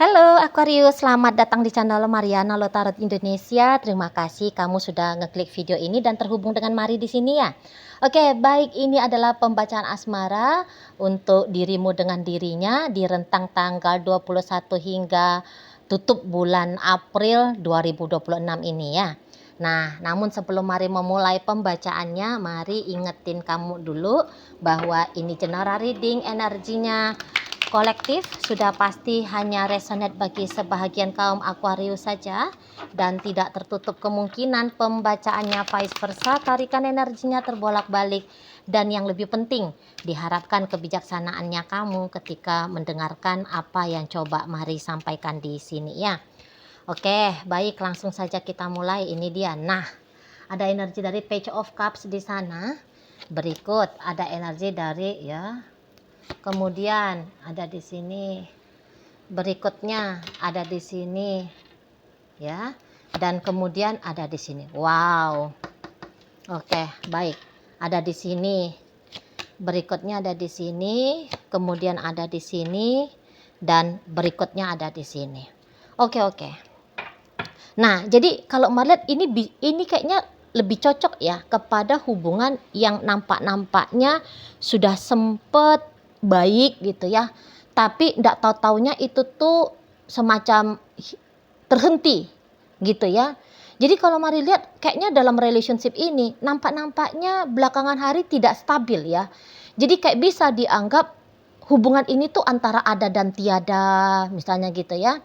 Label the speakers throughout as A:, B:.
A: Halo Aquarius, selamat datang di channel Mariana Lotarot Indonesia. Terima kasih kamu sudah ngeklik video ini dan terhubung dengan Mari di sini ya. Oke, baik, ini adalah pembacaan asmara untuk dirimu dengan dirinya di rentang tanggal 21 hingga tutup bulan April 2026 ini ya. Nah, namun sebelum Mari memulai pembacaannya, Mari ingetin kamu dulu bahwa ini general reading, energinya kolektif, sudah pasti hanya resonate bagi sebahagian kaum Aquarius saja dan tidak tertutup kemungkinan pembacaannya vice versa, tarikan energinya terbolak-balik, dan yang lebih penting diharapkan kebijaksanaannya kamu ketika mendengarkan apa yang coba Mari sampaikan di sini ya. Oke, baik, langsung saja kita mulai. Ini dia. Nah, ada energi dari Page of Cups di sana. Berikut ada energi dari kemudian ada di sini, berikutnya ada di sini ya, dan kemudian ada di sini. Wow. Oke, baik. Ada di sini. Berikutnya ada di sini, kemudian ada di sini, dan berikutnya ada di sini. Oke. Nah, jadi kalau melihat ini kayaknya lebih cocok ya kepada hubungan yang nampak-nampaknya sudah sempet baik gitu ya, tapi enggak tahu-taunya itu tuh semacam terhenti gitu ya. Jadi kalau Mari lihat kayaknya dalam relationship ini nampak-nampaknya belakangan hari tidak stabil ya. Jadi kayak bisa dianggap hubungan ini tuh antara ada dan tiada misalnya gitu ya.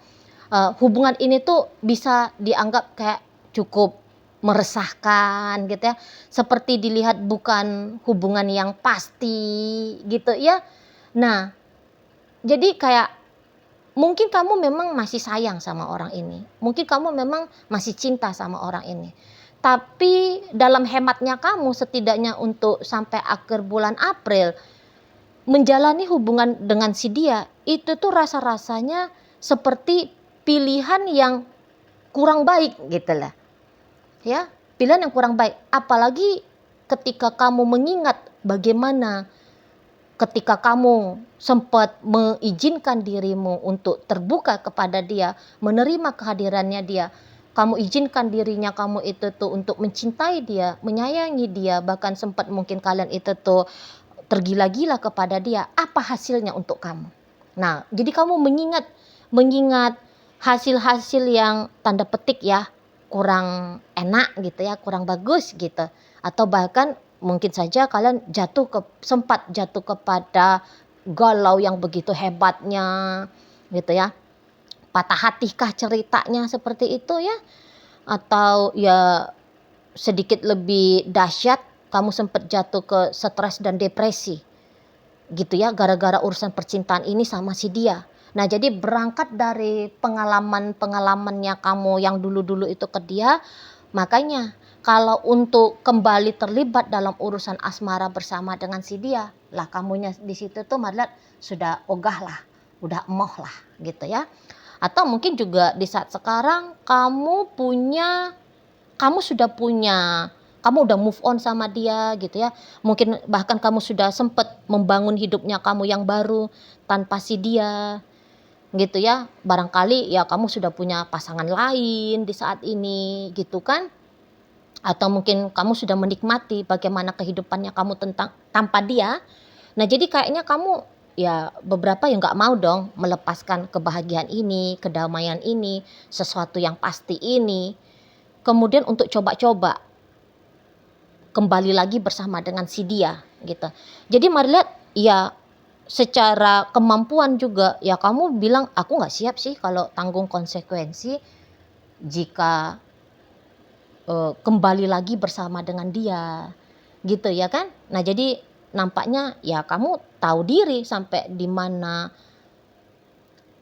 A: Hubungan ini tuh bisa dianggap kayak cukup meresahkan gitu ya. Seperti dilihat bukan hubungan yang pasti gitu ya. Nah, jadi kayak mungkin kamu memang masih sayang sama orang ini. Mungkin kamu memang masih cinta sama orang ini. Tapi dalam hematnya kamu setidaknya untuk sampai akhir bulan April menjalani hubungan dengan si dia itu tuh rasa-rasanya seperti pilihan yang kurang baik gitu lah. Ya, pilihan yang kurang baik. Apalagi ketika kamu mengingat bagaimana ketika kamu sempat mengizinkan dirimu untuk terbuka kepada dia, menerima kehadirannya dia, kamu izinkan dirinya kamu itu tuh untuk mencintai dia, menyayangi dia, bahkan sempat mungkin kalian itu tuh tergila-gila kepada dia, apa hasilnya untuk kamu? Nah, jadi kamu mengingat hasil-hasil yang tanda petik ya kurang enak gitu ya, kurang bagus gitu, atau bahkan mungkin saja kalian sempat jatuh kepada galau yang begitu hebatnya gitu ya. Patah hatikah ceritanya seperti itu ya, atau ya sedikit lebih dahsyat kamu sempat jatuh ke stres dan depresi gitu ya, gara-gara urusan percintaan ini sama si dia. Nah, jadi berangkat dari pengalamannya kamu yang dulu-dulu itu ke dia, makanya kalau untuk kembali terlibat dalam urusan asmara bersama dengan si dia, lah kamunya di situ tuh Marliat sudah ogah lah, udah emoh lah gitu ya. Atau mungkin juga di saat sekarang kamu udah move on sama dia gitu ya. Mungkin bahkan kamu sudah sempat membangun hidupnya kamu yang baru tanpa si dia gitu ya. Barangkali ya kamu sudah punya pasangan lain di saat ini gitu kan. Atau mungkin kamu sudah menikmati bagaimana kehidupannya kamu tanpa dia. Nah, jadi kayaknya kamu ya beberapa yang nggak mau dong melepaskan kebahagiaan ini, kedamaian ini, sesuatu yang pasti ini. Kemudian untuk coba-coba kembali lagi bersama dengan si dia gitu. Jadi mari lihat ya secara kemampuan juga ya kamu bilang aku nggak siap sih kalau tanggung konsekuensi jika kembali lagi bersama dengan dia gitu ya kan. Nah, jadi nampaknya ya kamu tahu diri sampai di mana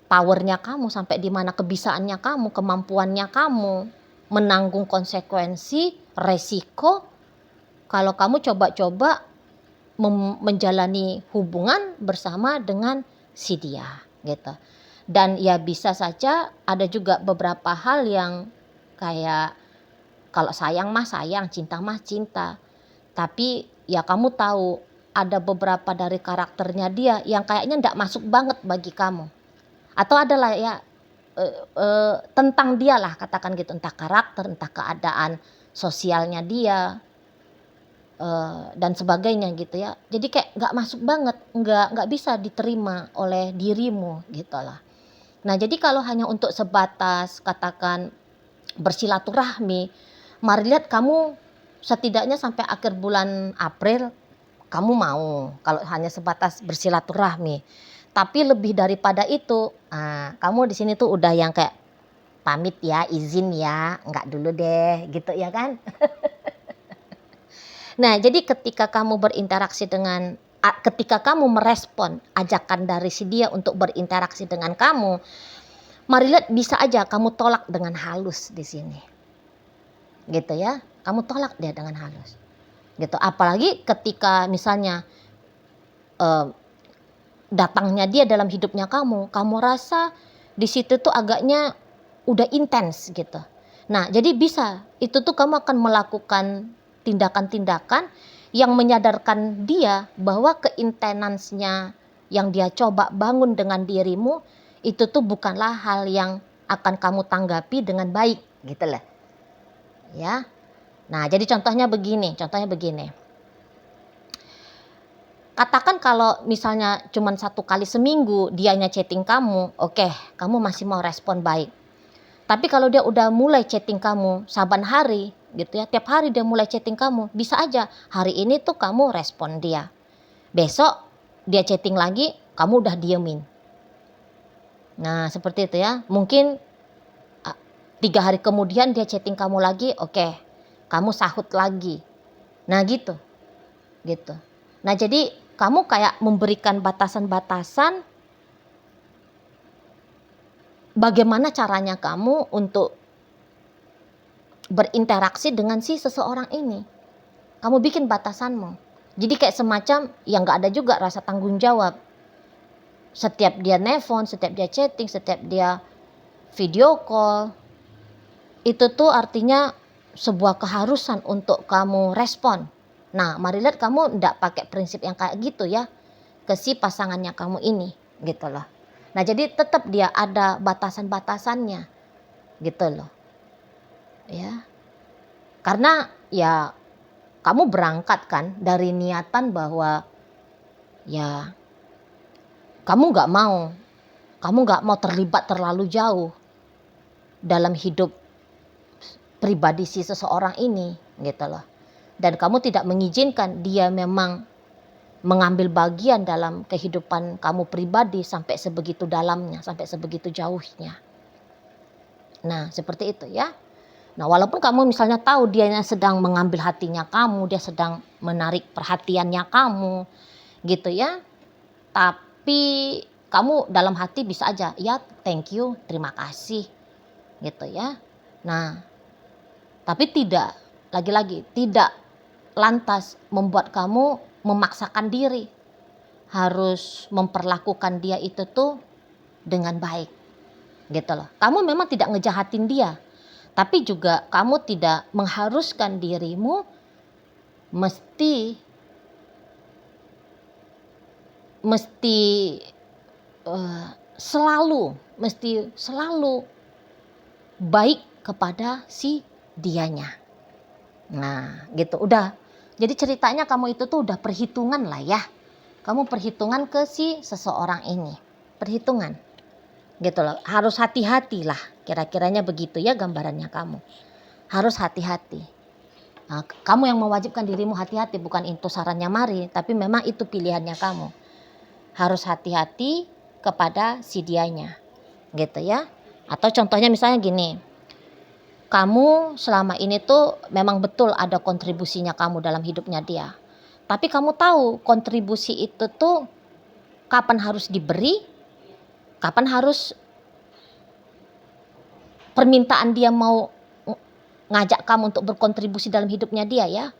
A: powernya kamu, sampai di mana kebisaannya kamu, kemampuannya kamu menanggung konsekuensi resiko kalau kamu coba-coba menjalani hubungan bersama dengan si dia gitu. Dan ya bisa saja ada juga beberapa hal yang kayak kalau sayang mah sayang, cinta mah cinta. Tapi ya kamu tahu ada beberapa dari karakternya dia yang kayaknya enggak masuk banget bagi kamu. Atau adalah ya tentang dia lah, katakan gitu, entah karakter, entah keadaan sosialnya dia, dan sebagainya gitu ya. Jadi kayak nggak masuk banget, nggak bisa diterima oleh dirimu gitu lah. Nah jadi kalau hanya untuk sebatas katakan bersilaturahmi, mari lihat kamu setidaknya sampai akhir bulan April kamu mau kalau hanya sebatas bersilaturahmi. Tapi lebih daripada itu, kamu di sini tuh udah yang kayak pamit ya, izin ya, nggak dulu deh gitu ya kan. Nah jadi ketika kamu berinteraksi dengan, ketika kamu merespon ajakan dari si dia untuk berinteraksi dengan kamu, mari lihat bisa aja kamu tolak dengan halus di sini. Gitu ya, kamu tolak dia dengan halus. Gitu. Apalagi ketika misalnya datangnya dia dalam hidupnya kamu rasa di situ tuh agaknya udah intens gitu. Nah, jadi bisa itu tuh kamu akan melakukan tindakan-tindakan yang menyadarkan dia bahwa keintensitasnya yang dia coba bangun dengan dirimu itu tuh bukanlah hal yang akan kamu tanggapi dengan baik gitu lah. Ya. Nah, jadi contohnya begini. Katakan kalau misalnya cuma 1 kali seminggu dianya chatting kamu, oke, kamu masih mau respon baik. Tapi kalau dia udah mulai chatting kamu saban hari gitu ya, tiap hari dia mulai chatting kamu, bisa aja hari ini tuh kamu respon dia. Besok dia chatting lagi, kamu udah diemin. Nah seperti itu ya, mungkin 3 hari kemudian dia chatting kamu lagi, oke, kamu sahut lagi. Nah gitu. Nah jadi kamu kayak memberikan batasan-batasan bagaimana caranya kamu untuk berinteraksi dengan si seseorang ini. Kamu bikin batasanmu. Jadi kayak semacam yang gak ada juga rasa tanggung jawab. Setiap dia nelpon, setiap dia chatting, setiap dia video call, itu tuh artinya sebuah keharusan untuk kamu respon. Nah mari lihat kamu ndak pakai prinsip yang kayak gitu ya ke si pasangannya kamu ini gitu loh. Nah jadi tetap dia ada batasan-batasannya gitu loh ya, karena ya kamu berangkat kan dari niatan bahwa ya kamu nggak mau terlibat terlalu jauh dalam hidup pribadi si seseorang ini gitu loh, dan kamu tidak mengizinkan dia memang mengambil bagian dalam kehidupan kamu pribadi sampai sebegitu dalamnya, sampai sebegitu jauhnya. Nah seperti itu ya. Nah walaupun kamu misalnya tahu dia sedang mengambil hatinya kamu, dia sedang menarik perhatiannya kamu gitu ya, tapi kamu dalam hati bisa aja ya thank you, terima kasih gitu ya. Nah tapi tidak, lagi-lagi tidak lantas membuat kamu memaksakan diri harus memperlakukan dia itu tuh dengan baik gitu loh. Kamu memang tidak ngejahatin dia, tapi juga kamu tidak mengharuskan dirimu mesti selalu baik kepada si dianya. Nah gitu udah. Jadi ceritanya kamu itu tuh udah perhitungan lah ya. Kamu perhitungan ke si seseorang ini. Perhitungan. Gitu loh. Harus hati-hati lah. Kira-kiranya begitu ya gambarannya kamu. Harus hati-hati. Nah, kamu yang mewajibkan dirimu hati-hati. Bukan itu sarannya Mari. Tapi memang itu pilihannya kamu. Harus hati-hati kepada si dianya. Gitu ya. Atau contohnya misalnya gini. Kamu selama ini tuh memang betul ada kontribusinya kamu dalam hidupnya dia. Tapi kamu tahu kontribusi itu tuh kapan harus diberi, kapan harus permintaan dia mau ngajak kamu untuk berkontribusi dalam hidupnya dia ya.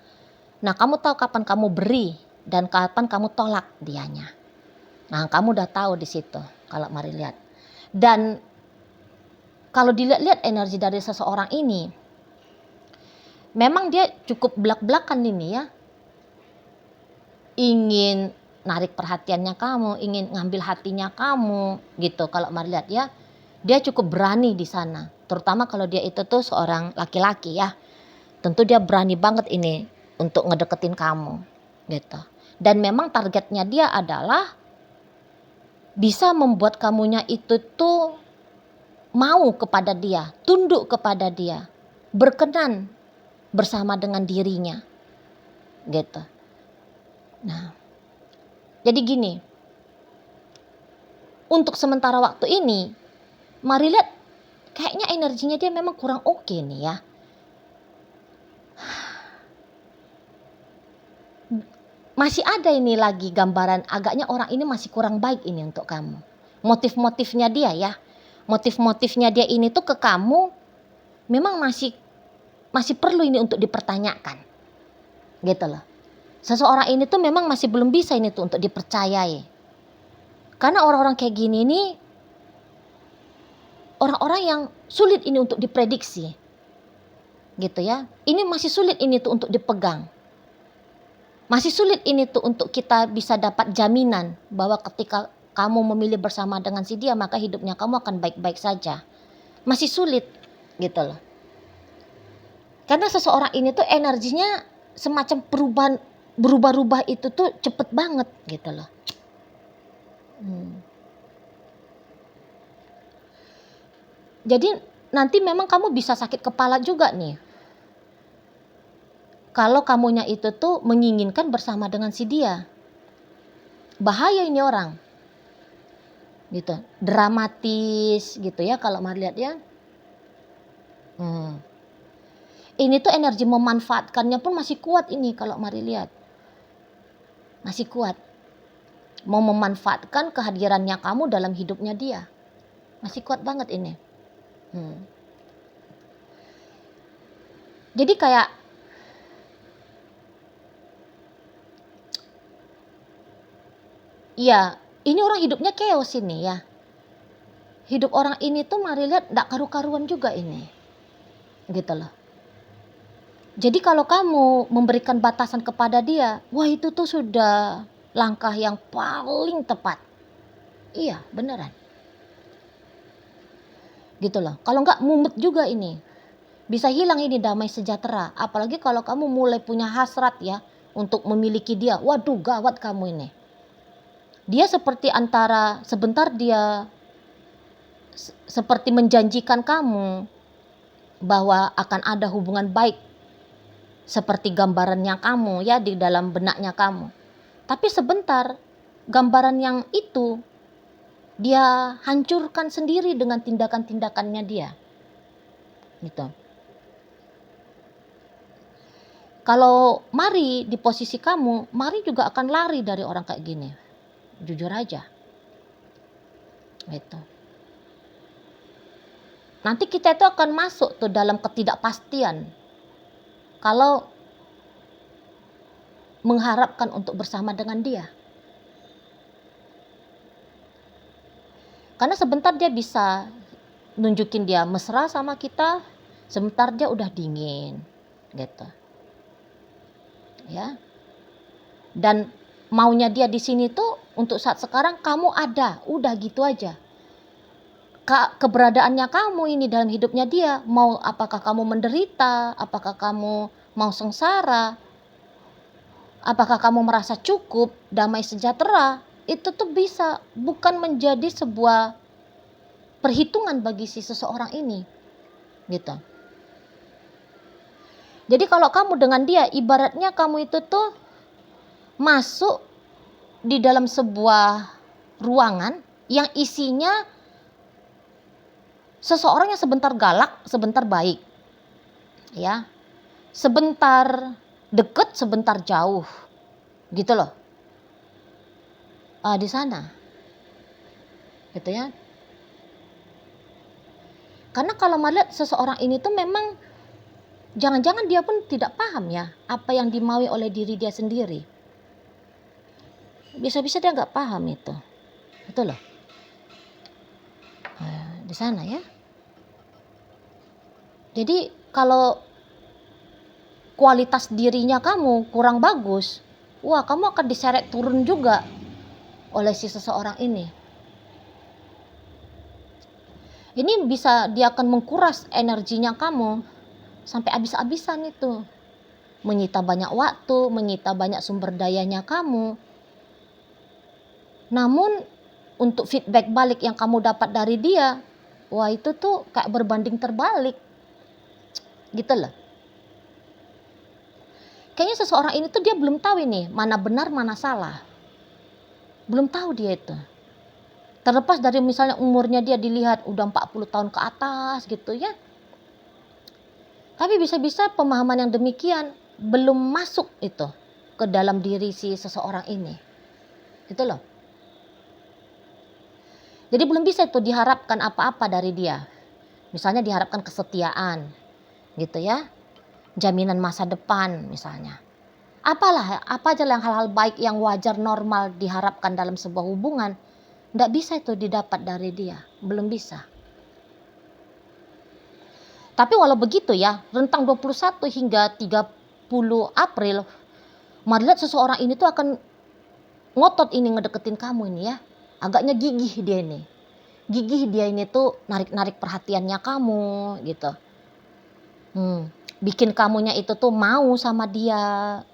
A: Nah kamu tahu kapan kamu beri dan kapan kamu tolak dianya. Nah kamu udah tahu di situ kalau Mari lihat. Dan kalau dilihat-lihat energi dari seseorang ini, memang dia cukup belak-belakan ini ya. Ingin narik perhatiannya kamu, ingin ngambil hatinya kamu gitu kalau Mari lihat ya. Dia cukup berani di sana, terutama kalau dia itu tuh seorang laki-laki ya. Tentu dia berani banget ini untuk ngedeketin kamu gitu. Dan memang targetnya dia adalah bisa membuat kamunya itu tuh mau kepada dia, tunduk kepada dia, berkenan bersama dengan dirinya gitu. Nah, jadi gini, untuk sementara waktu ini mari lihat, kayaknya energinya dia memang kurang oke nih ya. Masih ada ini lagi gambaran agaknya orang ini masih kurang baik ini untuk kamu. Motif-motifnya dia ya. Motif-motifnya dia ini tuh ke kamu memang masih perlu ini untuk dipertanyakan. Gitu loh. Seseorang ini tuh memang masih belum bisa ini tuh untuk dipercayai. Karena orang-orang kayak gini nih orang-orang yang sulit ini untuk diprediksi. Gitu ya. Ini masih sulit ini tuh untuk dipegang. Masih sulit ini tuh untuk kita bisa dapat jaminan bahwa ketika kamu memilih bersama dengan si dia maka hidupnya kamu akan baik-baik saja. Masih sulit gitu loh. Karena seseorang ini tuh energinya semacam perubahan, berubah-ubah itu tuh cepet banget gitu loh. Jadi nanti memang kamu bisa sakit kepala juga nih. Kalau kamunya itu tuh menginginkan bersama dengan si dia. Bahaya ini orang. Gitu. Dramatis gitu ya kalau mari lihat ya. Ini tuh energi memanfaatkannya pun masih kuat ini kalau mari lihat. Masih kuat. Mau memanfaatkan kehadirannya kamu dalam hidupnya dia. Masih kuat banget ini. Jadi kayak ya, ini orang hidupnya chaos ini ya. Hidup orang ini tuh mari lihat gak karu-karuan juga ini. Gitu loh. Jadi kalau kamu memberikan batasan kepada dia, wah itu tuh sudah langkah yang paling tepat. Iya, beneran. Gitu loh. Kalau enggak mumet juga ini. Bisa hilang ini damai sejahtera. Apalagi kalau kamu mulai punya hasrat ya untuk memiliki dia. Waduh, gawat kamu ini. Dia seperti antara sebentar dia seperti menjanjikan kamu bahwa akan ada hubungan baik seperti gambarannya kamu ya di dalam benaknya kamu. Tapi sebentar gambaran yang itu dia hancurkan sendiri dengan tindakan-tindakannya dia. Gitu. Kalau Mari di posisi kamu, Mari juga akan lari dari orang kayak gini. Jujur aja. Gitu. Nanti kita itu akan masuk tuh dalam ketidakpastian. Kalau mengharapkan untuk bersama dengan dia. Karena sebentar dia bisa nunjukin dia mesra sama kita, sebentar dia udah dingin. Gitu. Ya. Dan maunya dia di sini tuh untuk saat sekarang kamu ada, udah gitu aja. Keberadaannya kamu ini dalam hidupnya dia, mau apakah kamu menderita, apakah kamu mau sengsara, apakah kamu merasa cukup, damai sejahtera, itu tuh bisa bukan menjadi sebuah perhitungan bagi si seseorang ini. Gitu. Jadi kalau kamu dengan dia, ibaratnya kamu itu tuh masuk di dalam sebuah ruangan yang isinya seseorang yang sebentar galak, sebentar baik. Ya. Sebentar deket, sebentar jauh. Gitu loh. Di sana. Gitu ya. Karena kalau melihat seseorang ini tuh memang jangan-jangan dia pun tidak paham ya apa yang dimaui oleh diri dia sendiri. Bisa-bisa dia nggak paham itu. Betul loh. Di sana ya. Jadi kalau kualitas dirinya kamu kurang bagus, wah kamu akan diseret turun juga oleh si seseorang ini. Ini bisa dia akan mengkuras energinya kamu sampai habis-habisan itu. Menyita banyak waktu, menyita banyak sumber dayanya kamu. Namun untuk feedback balik yang kamu dapat dari dia, wah itu tuh kayak berbanding terbalik. Gitu loh. Kayaknya seseorang ini tuh dia belum tahu ini mana benar mana salah. Belum tahu dia itu. Terlepas dari misalnya umurnya dia dilihat udah 40 tahun ke atas gitu ya. Tapi bisa-bisa pemahaman yang demikian belum masuk itu ke dalam diri si seseorang ini. Gitu loh. Jadi belum bisa itu diharapkan apa-apa dari dia. Misalnya diharapkan kesetiaan. Gitu ya. Jaminan masa depan misalnya. Apa aja yang hal-hal baik yang wajar normal diharapkan dalam sebuah hubungan. Nggak bisa itu didapat dari dia. Belum bisa. Tapi walau begitu ya, rentang 21 hingga 30 April, mari lihat seseorang ini tuh akan ngotot ini ngedeketin kamu ini ya. Agaknya gigih dia ini. Gigih dia ini tuh narik-narik perhatiannya kamu gitu. Bikin kamunya itu tuh mau sama dia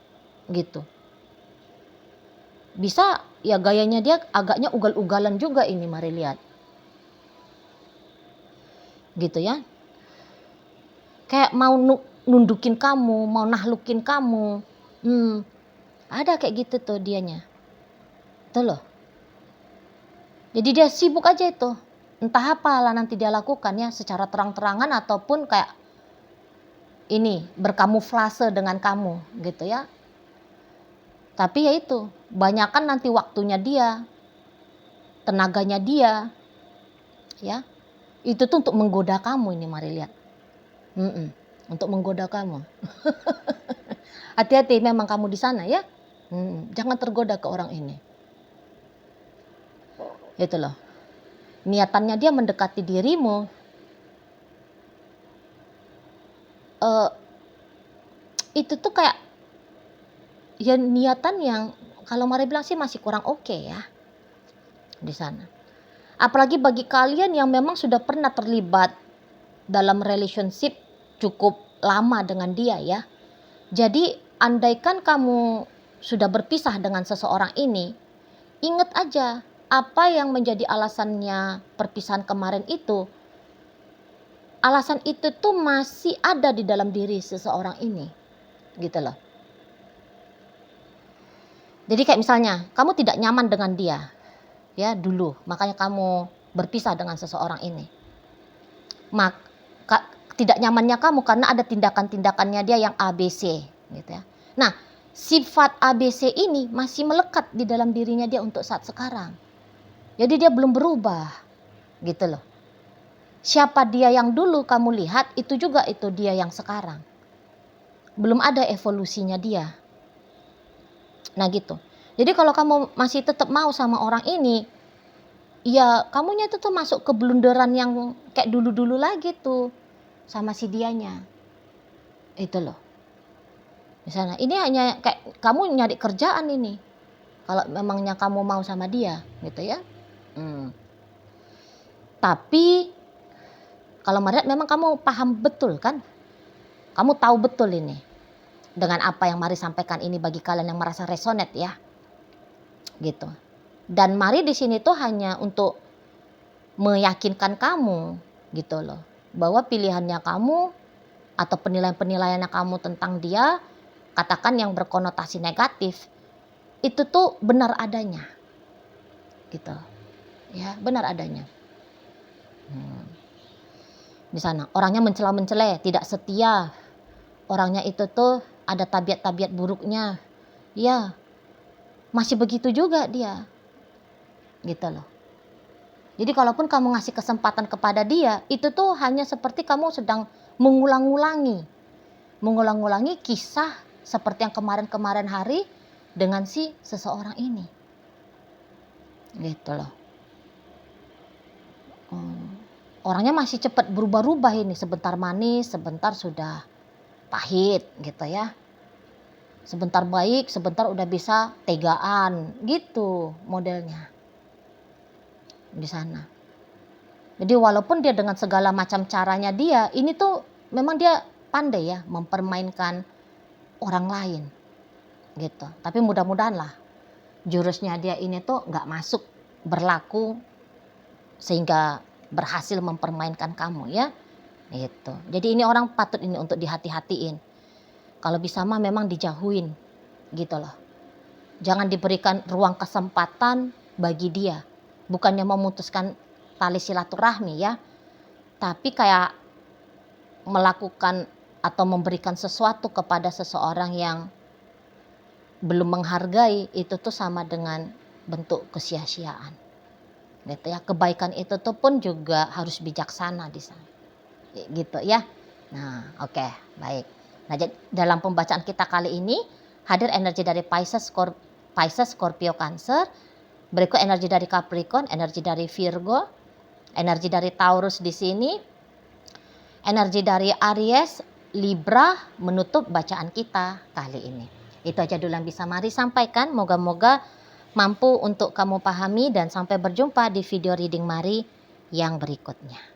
A: gitu. Bisa ya gayanya dia agaknya ugal-ugalan juga ini, mari lihat. Gitu ya. Kayak mau nundukin kamu, mau nahlukin kamu. Ada kayak gitu tuh dianya. Tuh loh. Jadi dia sibuk aja itu. Entah apalah nanti dia lakukan ya secara terang-terangan ataupun kayak ini berkamuflase dengan kamu gitu ya. Tapi ya itu, banyakan nanti waktunya dia, tenaganya dia, ya. Itu tuh untuk menggoda kamu ini, mari lihat. Untuk menggoda kamu. Hati-hati memang kamu di sana ya. Jangan tergoda ke orang ini. Itu loh. Niatannya dia mendekati dirimu. Itu tuh kayak ya niatan yang kalau mari bilang sih masih kurang oke ya di sana. Apalagi bagi kalian yang memang sudah pernah terlibat dalam relationship cukup lama dengan dia ya. Jadi andaikan kamu sudah berpisah dengan seseorang ini, ingat aja apa yang menjadi alasannya perpisahan kemarin itu. Alasan itu tuh masih ada di dalam diri seseorang ini. Gitu loh. Jadi kayak misalnya kamu tidak nyaman dengan dia ya dulu, makanya kamu berpisah dengan seseorang ini. Maka tidak nyamannya kamu karena ada tindakan-tindakannya dia yang ABC gitu ya. Nah, sifat ABC ini masih melekat di dalam dirinya dia untuk saat sekarang. Jadi dia belum berubah gitu loh. Siapa dia yang dulu kamu lihat itu juga itu dia yang sekarang. Belum ada evolusinya dia. Nah gitu. Jadi kalau kamu masih tetap mau sama orang ini, ya kamunya itu tuh masuk ke blunderan yang kayak dulu-dulu lagi tuh sama si dianya. Itu loh. Misalnya ini hanya kayak kamu nyari kerjaan ini. Kalau memangnya kamu mau sama dia gitu ya. Tapi kalau Maria memang kamu paham betul kan? Kamu tahu betul ini. Dengan apa yang Mari sampaikan ini bagi kalian yang merasa resonate ya. Gitu. Dan Mari di sini tuh hanya untuk meyakinkan kamu gitu loh. Bahwa pilihannya kamu atau penilaian-penilaiannya kamu tentang dia, katakan yang berkonotasi negatif, itu tuh benar adanya. Gitu. Ya, benar adanya. Di sana orangnya mencela-mencela, tidak setia. Orangnya itu tuh ada tabiat-tabiat buruknya. Ya, masih begitu juga dia. Gitu loh. Jadi kalaupun kamu ngasih kesempatan kepada dia, itu tuh hanya seperti kamu sedang mengulang-ulangi kisah seperti yang kemarin-kemarin hari dengan si seseorang ini. Gitu loh. Orangnya masih cepat berubah-ubah ini, sebentar manis, sebentar sudah pahit gitu ya. Sebentar baik, sebentar udah bisa tegaan gitu modelnya. Di sana. Jadi walaupun dia dengan segala macam caranya dia, ini tuh memang dia pandai ya mempermainkan orang lain gitu. Tapi mudah-mudahan lah jurusnya dia ini tuh nggak masuk berlaku sehingga berhasil mempermainkan kamu ya. Gitu. Jadi ini orang patut ini untuk dihati-hatiin. Kalau bisa mah memang dijauhin gitu loh. Jangan diberikan ruang kesempatan bagi dia. Bukannya memutuskan tali silaturahmi ya, tapi kayak melakukan atau memberikan sesuatu kepada seseorang yang belum menghargai, itu tuh sama dengan bentuk kesia-siaan. Gitu ya. Kebaikan itu tuh pun juga harus bijaksana di sana. Gitu ya. Nah, oke, baik. Nah, dalam pembacaan kita kali ini hadir energi dari Pisces, Scorpio, Cancer. Berikut energi dari Capricorn, energi dari Virgo, energi dari Taurus di sini, energi dari Aries, Libra menutup bacaan kita kali ini. Itu aja dulu yang bisa Mari sampaikan. Moga-moga mampu untuk kamu pahami dan sampai berjumpa di video reading Mari yang berikutnya.